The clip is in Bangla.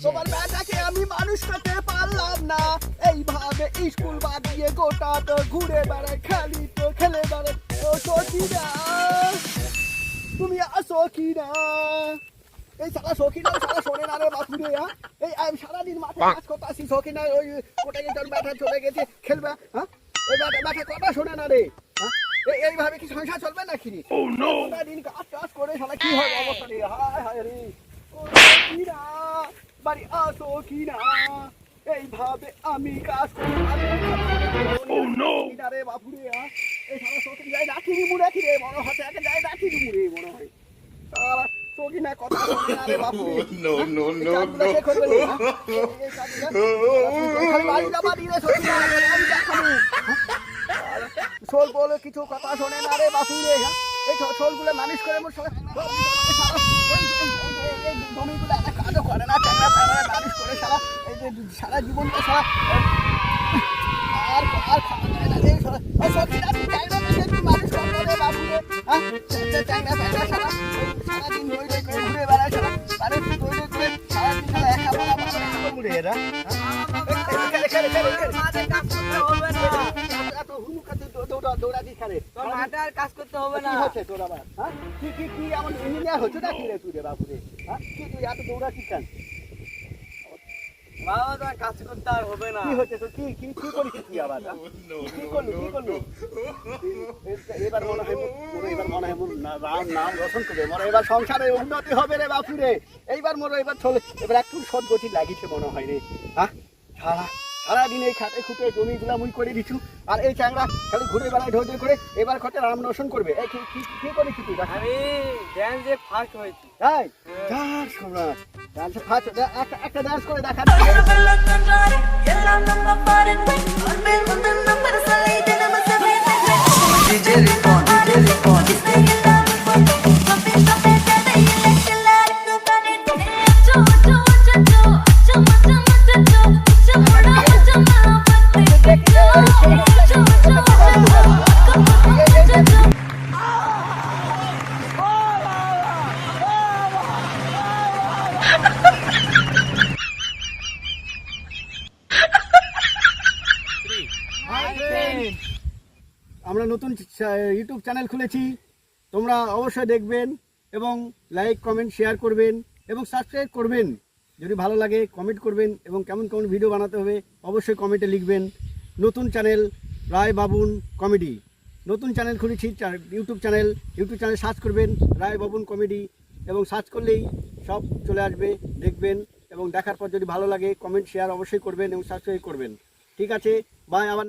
তোমার বেটাকে আমি মানুষ করতে পারলাম না, এইভাবে স্কুল বাদ দিয়ে গোটা তো ঘুরে বেড়ায়, খালি তো খেলে বেড়ায়। ও সখিনা, তুমি আসো কি না? এই সারা সখিনা সারা শোনে না রে বাপুরে। এই আমি সারাদিন মাঠে কাজ করতে আসি, সখিনা ওই কোটাকে তোর ব্যাটা চলে গেছে খেলবে। হ্যাঁ, এই ব্যাটা কথা শোনে না রে। এইভাবে কি সংসার চলবে নাকি রে? দিন কাজ টাজ করে সারা কি হয় অবস্থা রে? হায় হায় রে, কিনা বাড়ি আসো কিনা, এইভাবে আমি কাজ করি রে বাপুরে। এই সারা সখী যাই রাখিনি মুড়ে কি রে মনে হচ্ছে, একে যাই রাখিনি মুড়ে মনে হয়। সারা সখিনা কথা শোনে না রে বাপুরে। শোল বলে কিছু কথা শোনে না রে বাপুরে। এই শোলগুলো মানুষ করে জমিগুলো একটা কাজও করে না, টাকা মানুষ করে সারা এই যে সারা জীবনটা সারা আর আর খাওয়া যায় না রে। মানুষ করে রে বাপুরে। চ্যাংরা ফ্যাংরা সারা সারাদিন রই রই করে ঘুরে বেড়ায়, সারা মানুষ রই রই করে সারাদিন সারা একা বলা মুড়ে এরা। কাজ করতে হবে না। তোর আবার কি এমন ইঞ্জিনিয়ার হচ্ছে না কি রে তুই রে বাপুরে? কি তুই এত দৌড়াচ্ছিস কেন? বাবা তোমার কাজ করতে আর হবে না। কি হচ্ছে তোর? কি কি কি করিস তুই আবার? কি করলি এবার মনে হয় নাম রোশন করবে, মনে এবার সংসারে উন্নতি হবে রে বাপুরে। এইবার মনে এবার চলে, এবার একটু সদগতি লাগিছে মনে হয় রে। সারাদিন এই খাটে খুঁটে জমিগুলা মুই করে দিছু, আর এই চ্যাংরা খালি ঘুরে বেড়ায় ঢোল করে এবার ঘটে নাম রোশন করবে। এই কি করেছি তুই? আমি ড্যান্সে ফার্স্ট হয়েছি। তাই শোনা ডান্সে ফার্স্ট, একটা ডান্স করে দেখা। আমরা নতুন ইউটিউব চ্যানেল খুলেছি, তোমরা অবশ্যই দেখবেন এবং লাইক কমেন্ট শেয়ার করবেন এবং সাবস্ক্রাইব করবেন। যদি ভালো লাগে কমেন্ট করবেন এবং কেমন কেমন ভিডিও বানাতে হবে অবশ্যই কমেন্টে লিখবেন। নতুন চ্যানেল রায় বাবুন কমেডি, নতুন চ্যানেল খুলেছি ইউটিউব চ্যানেল সার্চ করবেন রায় বাবুন কমেডি এবং সার্চ করলেই সব চলে আসবে, দেখবেন এবং দেখার পর যদি ভালো লাগে কমেন্ট শেয়ার অবশ্যই করবেন এবং সাবস্ক্রাইব করবেন। ঠিক আছে, বাই। আবার